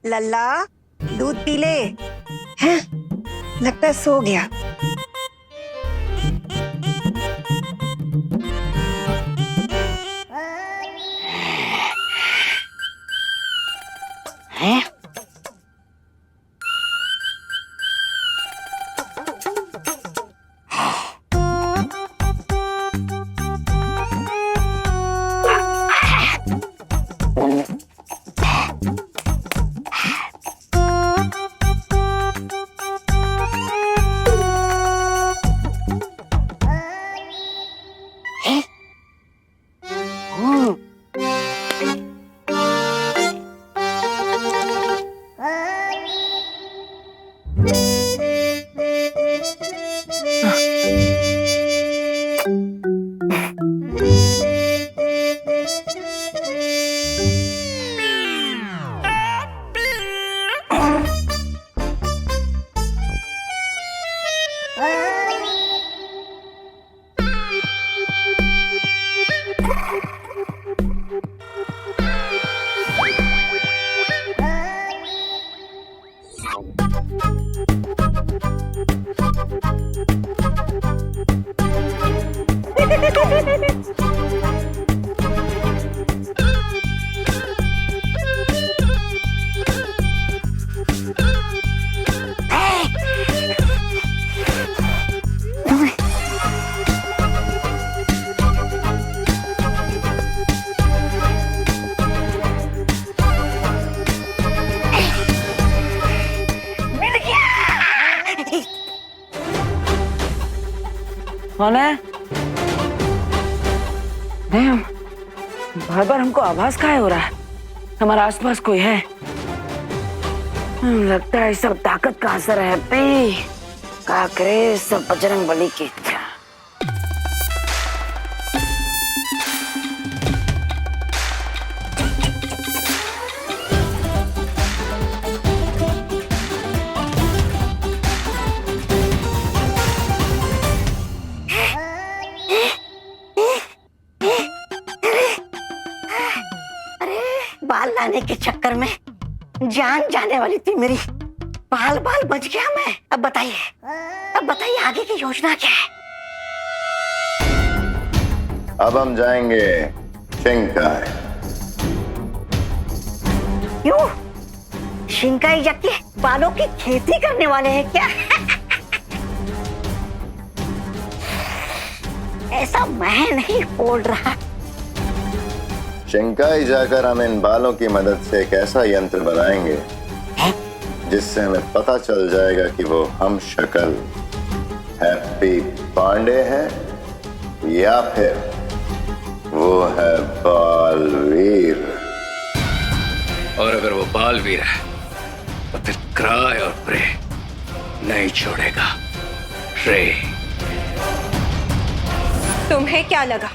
लल्ला दूध पी ले। हैं? लगता है सो गया। हैं? कौन है? नहीं, बार बार हमको आवाज काहे हो रहा है? हमारे आसपास कोई है? लगता है सब ताकत का असर है। का करे सब बजरंग बली की इच्छा। बाल लाने के चक्कर में जान जाने वाली थी मेरी। बाल बाल बच गया मैं। अब बताइए आगे की योजना क्या है? अब हम जाएंगे शिंकाई। क्यों? शिंकाई जाके बालों की खेती करने वाले हैं क्या? ऐसा मैं नहीं बोल रहा। शिंकाई जाकर हम इन बालों की मदद से एक ऐसा यंत्र बनाएंगे जिससे हमें पता चल जाएगा कि वो हम शक्ल हैप्पी पांडे है या फिर वो है बालवीर। और अगर वो बालवीर है तो फिर क्राय और प्रे नहीं छोड़ेगा। रे, तुम्हें क्या लगा?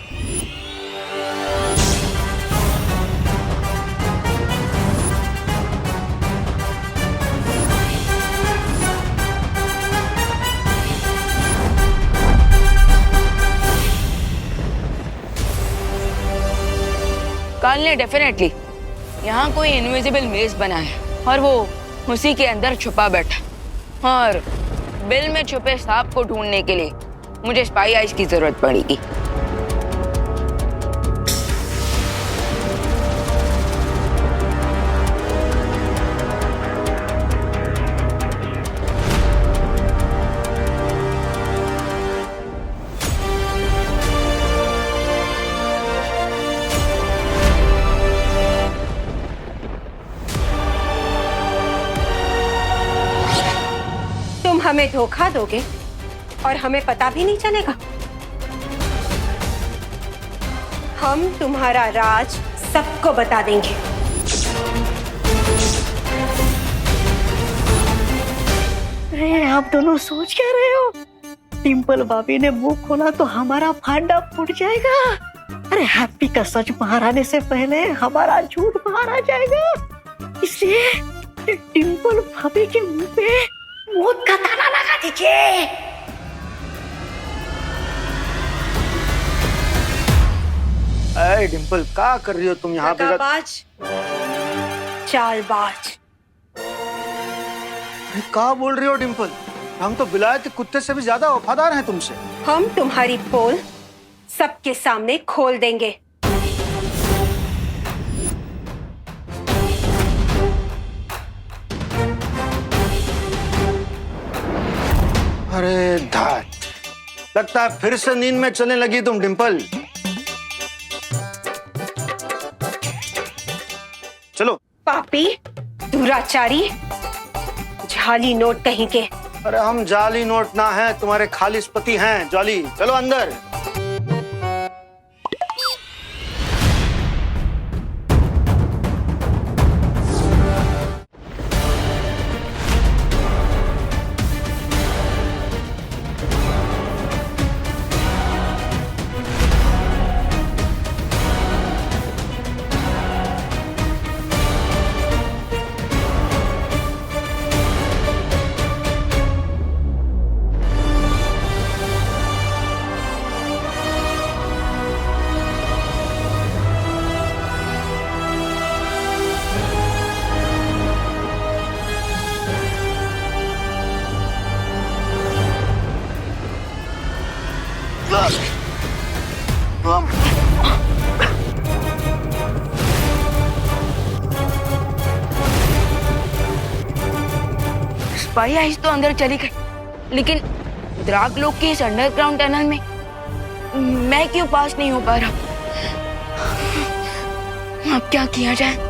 काल ने डेफिनेटली यहाँ कोई इनविजिबल मेज बना है और वो उसी के अंदर छुपा बैठा। और बिल में छुपे सांप को ढूंढने के लिए मुझे स्पाई आइज की जरूरत पड़ेगी। तुम हमें धोखा दोगे और हमें पता भी नहीं चलेगा। हम तुम्हारा राज सबको बता देंगे। अरे आप दोनों सोच क्या रहे हो? डिम्पल भाभी ने मुंह खोला तो हमारा फांडा फूट जाएगा। अरे हैप्पी का सच बाहर आने से पहले हमारा झूठ बाहर आ जाएगा। इसलिए डिम्पल भाभी के मुंह पे मौत का ताला लगा दीजिए। अरे डिम्पल क्या कर रही हो तुम यहाँ पे? दगाबाज, चालबाज। क्या बोल रही हो डिम्पल? हम तो विलायती कुत्ते से भी ज्यादा वफादार हैं तुमसे। हम तुम्हारी पोल सबके सामने खोल देंगे। अरे धात, लगता है फिर से नींद में चलने लगी तुम डिम्पल। चलो। पापी, दुराचारी, जाली नोट कहीं के। अरे हम जाली नोट ना हैं, तुम्हारे खालिस पति हैं जाली। चलो अंदर। स्पाई आइज तो अंदर चली गई, लेकिन द्राग लोग के इस अंडरग्राउंड टनल में मैं क्यों पास नहीं हो पा रहा? अब क्या किया जाए?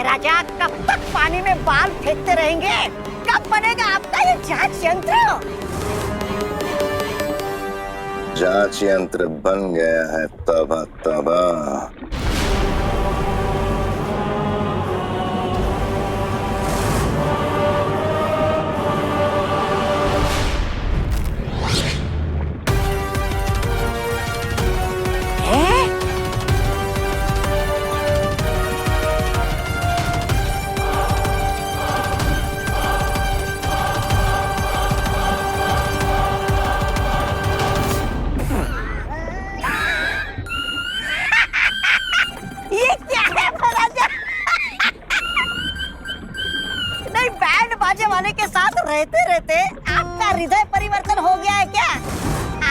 राजा कब तक पानी में बाल फेंकते रहेंगे? कब बनेगा आपका ये जांच यंत्र? जांच यंत्र बन गया है। तबाह तबाह। बाजे वाले के साथ रहते रहते आपका हृदय परिवर्तन हो गया है क्या?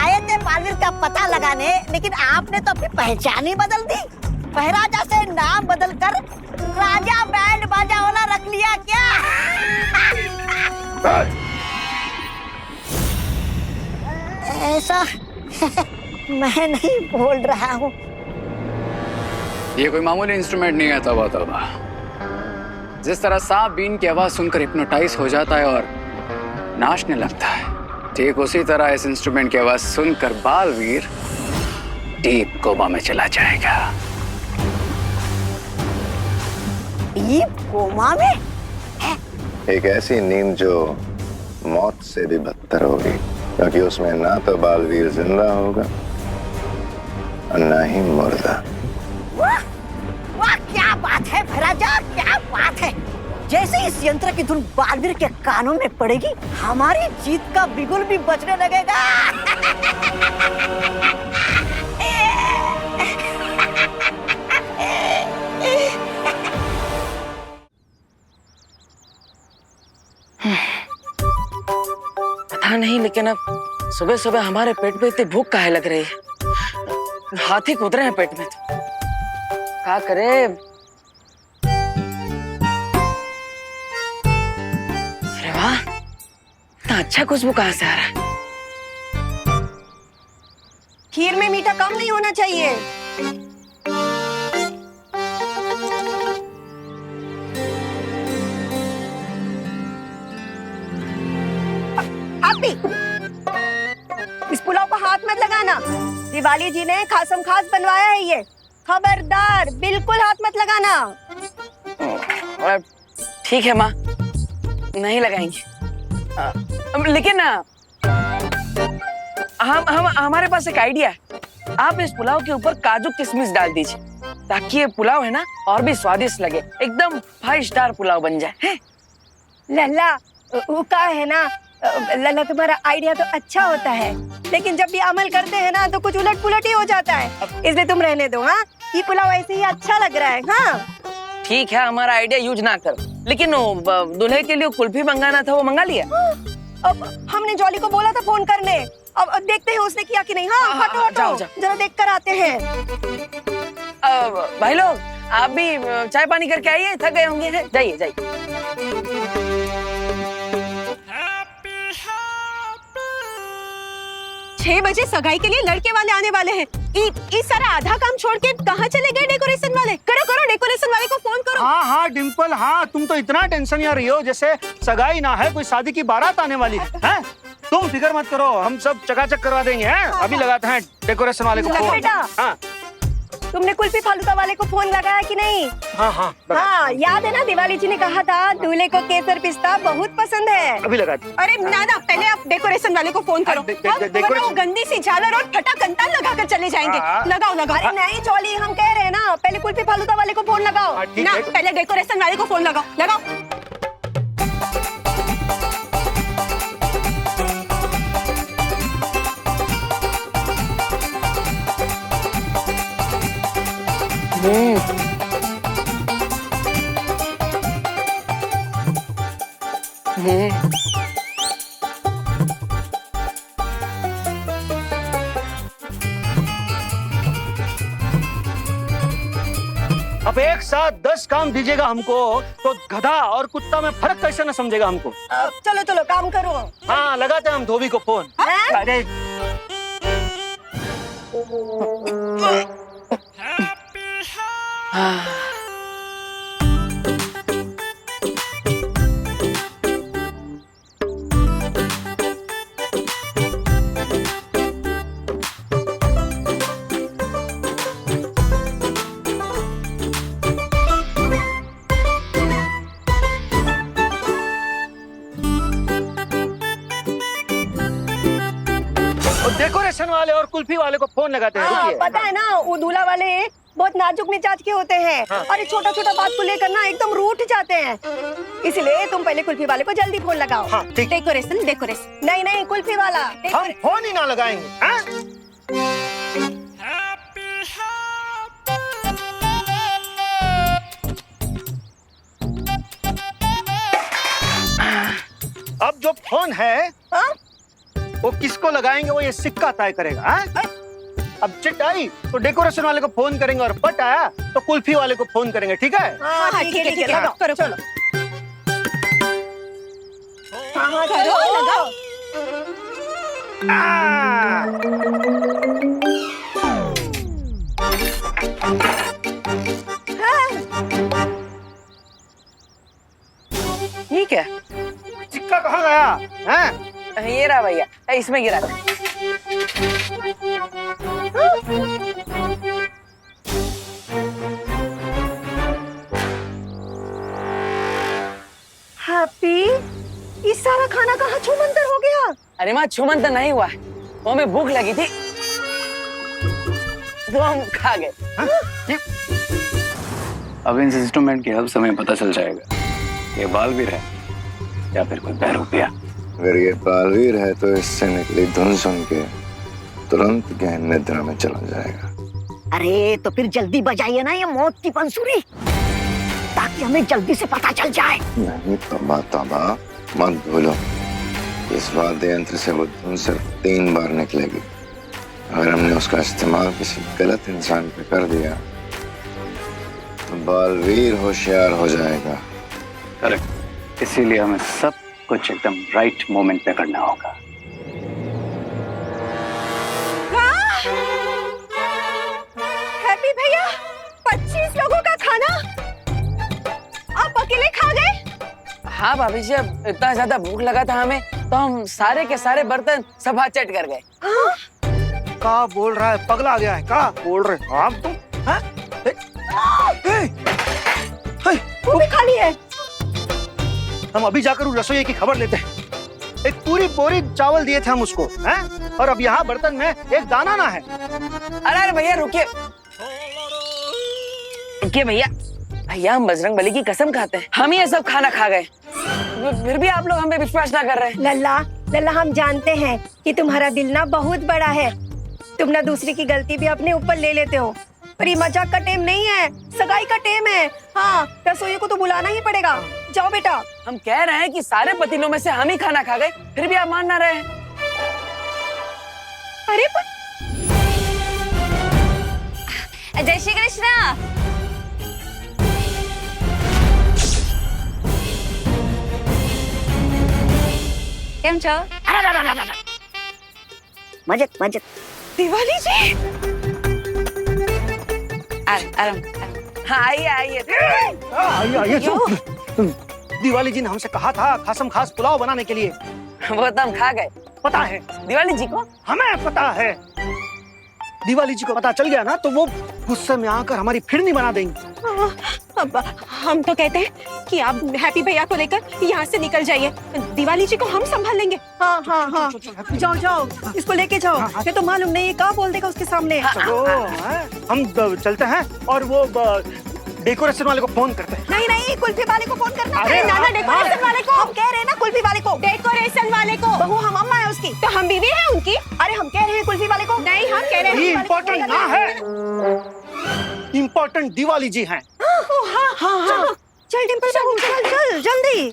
आए थे बालवीर का पता लगाने, लेकिन आपने तो अपनी पहचान ही बदल दी। महाराजा से नाम बदलकर राजा बैंड बाजा वाला रख लिया क्या? ऐसा मैं नहीं बोल रहा हूँ। ये कोई मामूली इंस्ट्रूमेंट नहीं है तबा तबा। जिस तरह सांप बीन की आवाज सुनकर हिप्नोटाइज हो जाता है और नाचने लगता है, ठीक उसी तरह इस इंस्ट्रूमेंट की आवाज सुनकर बालवीर डीप कोमा में चला जाएगा। डीप कोमा में? एक ऐसी नींद जो मौत से भी बदतर होगी, क्योंकि उसमें ना तो बालवीर जिंदा होगा और ना ही मुर्दा। वाह वाह, क्या बात है महाराजा, क्या बात है। जैसे इस यंत्र की धुन बालवीर के कानों में पड़ेगी, हमारी जीत का बिगुल भी बजने लगेगा। पता नहीं, लेकिन अब सुबह सुबह हमारे पेट में इतनी भूख काहे लग रही है? हाथी कूद रहे हैं पेट में तो क्या करे? अरे वाह, इतना अच्छा खुशबू कहाँ से आ रहा है? खीर में मीठा कम नहीं होना चाहिए। इस पुलाव को हाथ मत लगाना। दिवाली जी ने खासम खास बनवाया है ये। खबरदार, बिल्कुल हाथ मत लगाना। ठीक है माँ, नहीं लगाएंगे। लेकिन हम हमारे पास एक आइडिया है। आप इस पुलाव के ऊपर काजू किशमिश डाल दीजिए, ताकि ये पुलाव है ना और भी स्वादिष्ट लगे। एकदम 5 स्टार पुलाव बन जाए। है? लल्ला, वो का है ना, लल्ला तुम्हारा आइडिया तो अच्छा होता है, लेकिन जब भी अमल करते हैं ना तो कुछ उलट पुलट ही हो जाता है। इसलिए तुम रहने दो। हाँ, ये पुलाव ऐसे ही अच्छा लग रहा है। हाँ ठीक है, हमारा आइडिया यूज ना करो। लेकिन दूल्हे के लिए कुल्फी मंगाना था, वो मंगा लिया? अब हमने जॉली को बोला था फोन करने। अब देखते हैं उसने किया कि नहीं। हाँ, हटो हटो, जरा देख कर आते हैं। भाई लोग, आप भी चाय पानी करके आइए, थक गए होंगे। जाइए जाइए। 6 बजे सगाई के लिए लड़के वाले आने वाले हैं। इस सारा आधा काम छोड़ के कहाँ चले गए डेकोरेशन वाले? करो करो, डेकोरेशन वाले को फोन करो। हाँ हाँ डिम्पल, हाँ तुम तो इतना टेंशन में रही हो जैसे सगाई ना है, कोई शादी की बारात आने वाली है। तुम फिक्र मत करो, हम सब चकाचक करवा देंगे। हैं? अभी लगाते हैं डेकोरेशन वाले को फोन। बेटा, हाँ तुमने कुल्फी फालूदा वाले को फोन लगाया कि नहीं? हाँ हाँ हाँ, याद है ना, दिवाली जी ने कहा था दूल्हे को केसर पिस्ता बहुत पसंद है। अभी लगा दी। अरे ना, पहले आप डेकोरेशन वाले को फोन करो। वरना वो गंदी सी झालर और फटा कंताल लगा कर चले जाएंगे। लगाओ लगाओ। अरे नहीं जॉली, हम कह रहे हैं ना, पहले कुल्फी फालूदा वाले को फोन लगाओ ना, पहले डेकोरेशन वाले को फोन लगाओ। लगाओ। अब एक साथ 10 काम दीजिएगा हमको, तो गधा और कुत्ता में फर्क कैसे न समझेगा हमको? चलो चलो काम करो। हाँ, लगाते हैं हम धोबी को फोन। अरे डेकोरेशन वाले और कुल्फी वाले को फोन लगाते हैं। हाँ, पता है ना, वो दूल्हा वाले बहुत नाजुक मिजाज के होते हैं। हाँ। और छोटा छोटा बात को लेकर ना एकदम रूठ जाते हैं। इसलिए तुम पहले कुल्फी वाले को जल्दी फोन लगाओ। हाँ, ठीक। डेकोरेशन नहीं नहीं, कुल्फी वाला। हम फोन ही ना लगाएंगे। हाँ? अब जो फोन है वो किसको लगाएंगे वो ये सिक्का तय करेगा। हाँ? अब चिट आई तो डेकोरेशन वाले को फोन करेंगे और पट आया तो कुल्फी वाले को फोन करेंगे। ठीक है? हाँ ठीक है लगाओ। करो चलो। हाँ करो लगाओ। ठीक है। सिक्का कहाँ गया? हैं? ये रहा भैया, इसमें गिरा था। हैप्पी, ये सारा खाना कहाँ छूमंतर हो गया? अरे माँ छूमंतर नहीं हुआ, वो हमें भूख लगी थी तो हम खा गए। अब इन इंस्ट्रूमेंट की हेल्प से हमें पता चल जाएगा ये बालवीर है या फिर कोई बहरूपिया। अगर ये बालवीर है तो इससे निकली धुन सुन के तुरंत गहन निद्रा में चला जाएगा। अरे तो फिर जल्दी बजाइए ना ये मौत की बंसुरी, ताकि हमें जल्दी से पता चल जाए। नहीं तौबा तौबा, मत भूलो इस वाद्य यंत्र से वो धुन सिर्फ 3 बार निकलेगी। अगर हमने उसका इस्तेमाल किसी गलत इंसान पे कर दिया तो बालवीर होशियार हो जाएगा। करेक्ट, इसीलिए हमें सब कुछ एकदम राइट मोमेंट पे करना होगा। हैप्पी भैया, 25 लोगों का खाना आप अकेले खा गए? हाँ भाभी जी, अब इतना ज्यादा भूख लगा था हमें तो हम सारे के सारे बर्तन सभा चट कर गए। का बोल रहा है? पगला गया है? का बोल रहे हो आप तुम? हाँ? वो भी खाली है। हम अभी जाकर उस रसोई की खबर लेते हैं। एक पूरी बोरी चावल दिए थे हम उसको, हैं? और अब यहाँ बर्तन में एक दाना ना है। अरे भैया रुकिए रुकिए भैया, भैया हम बजरंगबली की कसम खाते हैं हम ये सब खाना खा गए, फिर भी आप लोग हम पे विश्वास ना कर रहे हैं। लल्ला लल्ला, हम जानते हैं कि तुम्हारा दिल ना बहुत बड़ा है, तुम ना दूसरे की गलती भी अपने ऊपर ले लेते हो, पर ये मजाक का टेम नहीं है, सगाई का टेम है। हाँ, रसोई को तो बुलाना ही पड़ेगा। जाओ बेटा। हम कह रहे हैं कि सारे पतीलों में से हम ही खाना खा गए, फिर भी आप मान ना रहे हैं। अरे जय श्री कृष्णा। केम छो? मजेत मजेत। दिवाली जी, आराम। हाँ आइए आइए। आइए दिवाली जी ने हमसे कहा था खासम खास पुलाव बनाने के लिए। वो तो हम खा गए। पता है दिवाली जी को? हमें पता है। दिवाली जी को पता चल गया ना तो वो गुस्से में आकर हमारी फिरनी बना देंगी। अब हम तो कहते हैं कि आप हैप्पी भैया को लेकर यहाँ से निकल जाइए, दिवाली जी को हम संभाल लेंगे। हाँ हाँ हाँ, जाओ जाओ, इसको लेके जाओ। ये तो मालूम नहीं क्या बोल देगा उसके सामने। चलो हम चलते हैं और वो डेकोरेशन वाले को फोन करते हैं। नहीं नहीं, कुल्फी वाले को फोन करना। अरे नाना, डेकोरेशन वाले को। हम कह रहे हैं ना कुल्फी वाले को। डेकोरेशन वाले को। बहू हम अम्मा है उसकी, तो हम बीवी है उनकी। अरे हम कह रहे हैं कुल्फी वाले को। नहीं, हम कह रहे हैं इम्पोर्टेंट ना है, इम्पोर्टेंट दिवाली जी हैं। हाँ हाँ हाँ, चल डिम्पल बहू, चल चल जल्दी।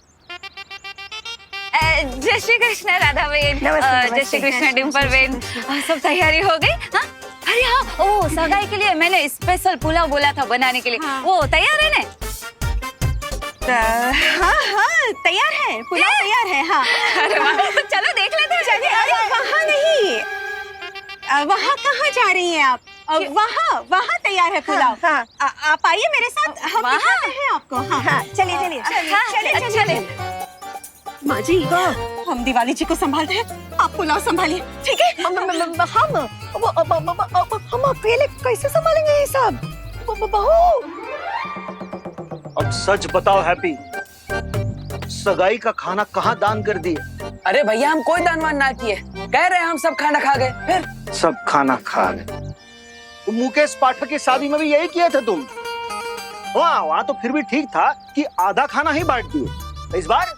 जय श्री कृष्ण राधा बहन। नमस्ते, जय श्री कृष्ण डिम्पल बहन। सब तैयारी हो गई? हाँ? अरे हाँ, ओ सगाई के लिए मैंने स्पेशल पुलाव बोला था बनाने के लिए। हाँ। वो तैयार है ना? हाँ हाँ तैयार है, पुलाव तैयार है। हाँ अरे वाह, तो चलो देख लेते हैं। चलिए। अरे वहाँ नहीं, वहाँ कहाँ जा रही हैं आप? वहाँ तैयार है पुलाव। हाँ, आप आइए मेरे साथ, हम दिखाते हैं आपको। हाँ चलिए चलिए चलिए चलिए। माँ जी, हम दिवाली जी को संभालते हैं, आप पुलाव संभालिए, ठीक है? हम अकेले कैसे संभालेंगे ये सब? बहू, अब सच बताओ हैप्पी, सगाई का खाना कहाँ दान कर दिए? अरे भैया हम कोई दानवान ना किए, कह रहे हैं हम सब खाना खा गए। फिर सब खाना खा गए। मुकेश पाठक की शादी में भी यही किए थे तुम। वहाँ तो फिर भी ठीक था कि आधा खाना ही बांट दिए, इस बार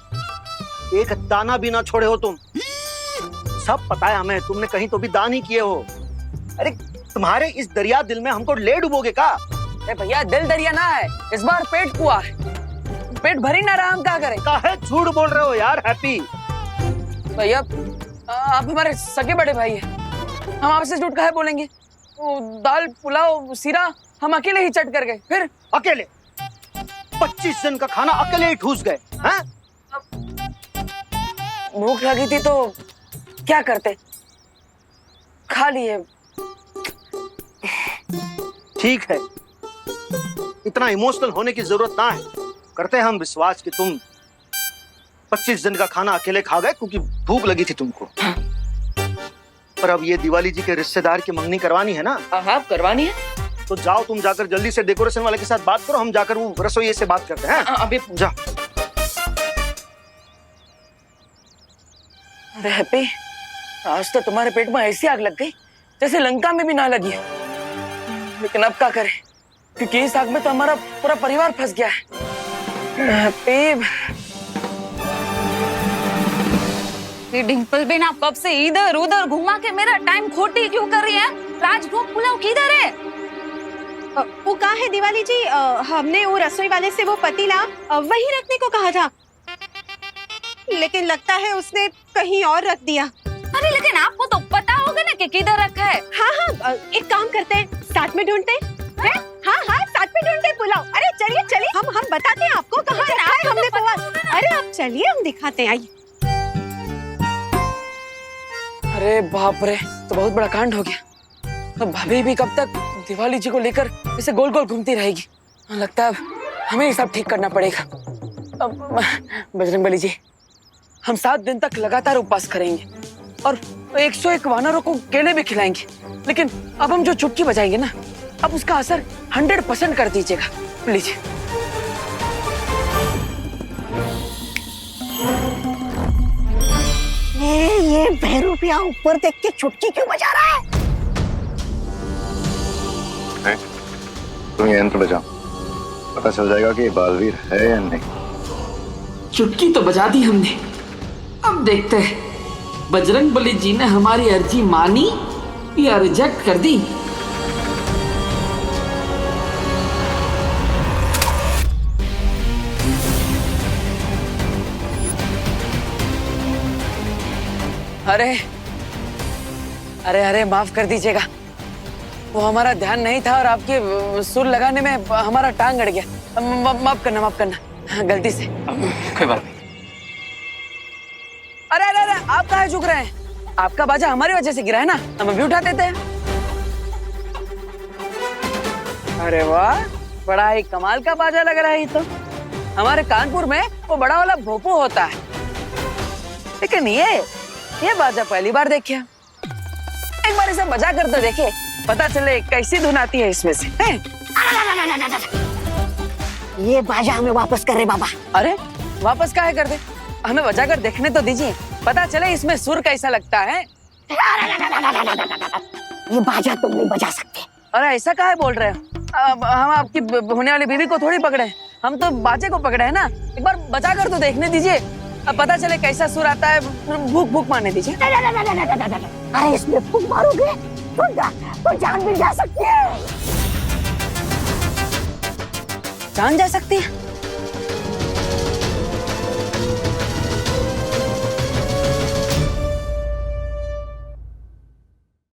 एक दाना भी ना छोड़े हो तुम। सब पता है हमें, तुमने कहीं तो भी दान ही किए हो। अरे तुम्हारे इस दरिया दिल में हमको ले डुबोगे का? अरे भैया दिल दरिया ना है, इस बार पेट कुआ है, पेट भरी ना रहा, हम क्या करें? काहे झूठ बोल रहे हो यार हैप्पी? भैया आप हमारे सगे बड़े भाई हैं, हम आपसे झूठ काहे बोलेंगे? वो दाल पुलाव सीरा हम अकेले ही चट कर गए। फिर अकेले 25 जन का खाना अकेले ही ठूस गए हैं? भूख लगी थी तो क्या करते, खा लिए। ठीक है, इतना इमोशनल होने की जरूरत ना है। करते हैं हम विश्वास कि तुम 25 जन का खाना अकेले खा गए क्योंकि भूख लगी थी तुमको। पर अब ये दिवाली जी के रिश्तेदार की मंगनी करवानी है ना? हाँ करवानी है। तो जाओ तुम जाकर जल्दी से डेकोरेशन वाले के साथ बात करो, हम जाकर वो रसोइये से बात करते हैं। अभी जा। अरे हैप्पी, आज तो तुम्हारे पेट में ऐसी आग लग गई जैसे लंका में भी ना लगी है। लेकिन अब क्या करें, क्योंकि इस आग में तो हमारा पूरा परिवार फंस गया है। हैप्पी, ये डिम्पल भी ना कब से इधर उधर घुमा के मेरा टाइम खोटी क्यों कर रही है? राजभोग पुलाव किधर है? वो कहाँ है दिवाली जी? हमने वो रसोई वाले से वो पतीला वही रखने को कहा था, लेकिन लगता है उसने कहीं और रख दिया। अरे लेकिन आपको तो पता होगा ना कि किधर रखा है। हाँ, एक काम करते हैं, साथ में ढूंढते हैं। हाँ, साथ में ढूंढते हैं पुलाव। अरे चलिए हम बताते हैं आपको कहाँ रखा है हमने पुलाव। अरे आप चलिए, हम दिखाते हैं, आइए। अरे बाप रे, तो बहुत बड़ा कांड हो गया। अब भाभी भी कब तक दिवाली जी को लेकर इसे गोल गोल घूमती रहेगी। लगता है हमें ये सब ठीक करना पड़ेगा। अब बजरंगबली जी, हम 7 दिन तक लगातार उपवास करेंगे और 101 वानरों को केले भी खिलाएंगे। लेकिन अब हम जो चुटकी बजाएंगे ना, अब उसका असर 100% कर दीजिएगा प्लीज। ये भैरूपिया ऊपर देख के चुटकी क्यों बजा रहा है? तुम ये यंत्र बजाओ, पता चल जाएगा कि ये बालवीर है या नहीं। चुटकी तो बजा दी हमने, अब देखते हैं बजरंगबली जी ने हमारी अर्जी मानी या रिजेक्ट कर दी। अरे माफ कर दीजिएगा, वो हमारा ध्यान नहीं था और आपके सुर लगाने में हमारा टांग अड़ गया। माफ करना गलती से। कोई बात नहीं। अरे आप कहाँ झुक रहे हैं? आपका बाजा हमारी वजह से गिरा है ना, हम अभी उठा देते हैं। अरे वाह, बड़ा ही कमाल का बाजा लग रहा है। तो हमारे कानपुर में वो बड़ा वाला भोपू होता है, लेकिन ये बाजा पहली बार देखे। एक बार इसे बजा कर तो देखे, पता चले कैसी धुन आती है इसमें से। ये बाजा हमें वापस कर रहे बाबा। अरे वापस काहे कर दे, हमें बजा कर देखने तो दीजिए, पता चले इसमें सुर कैसा लगता है। ये बाजा तुम नहीं बजा सकते। अरे ऐसा काहे बोल रहे हो? अब हम आपकी होने वाली बीवी को थोड़ी पकड़े, हम तो बाजे को पकड़े है ना। एक बार बजा कर तो देखने दीजिए, अब पता चले कैसा सुर आता है। भूख मारने दीजिए। अरे इसमें फूक मारोगे तो जान भी जा सकती है। जान जा सकती है?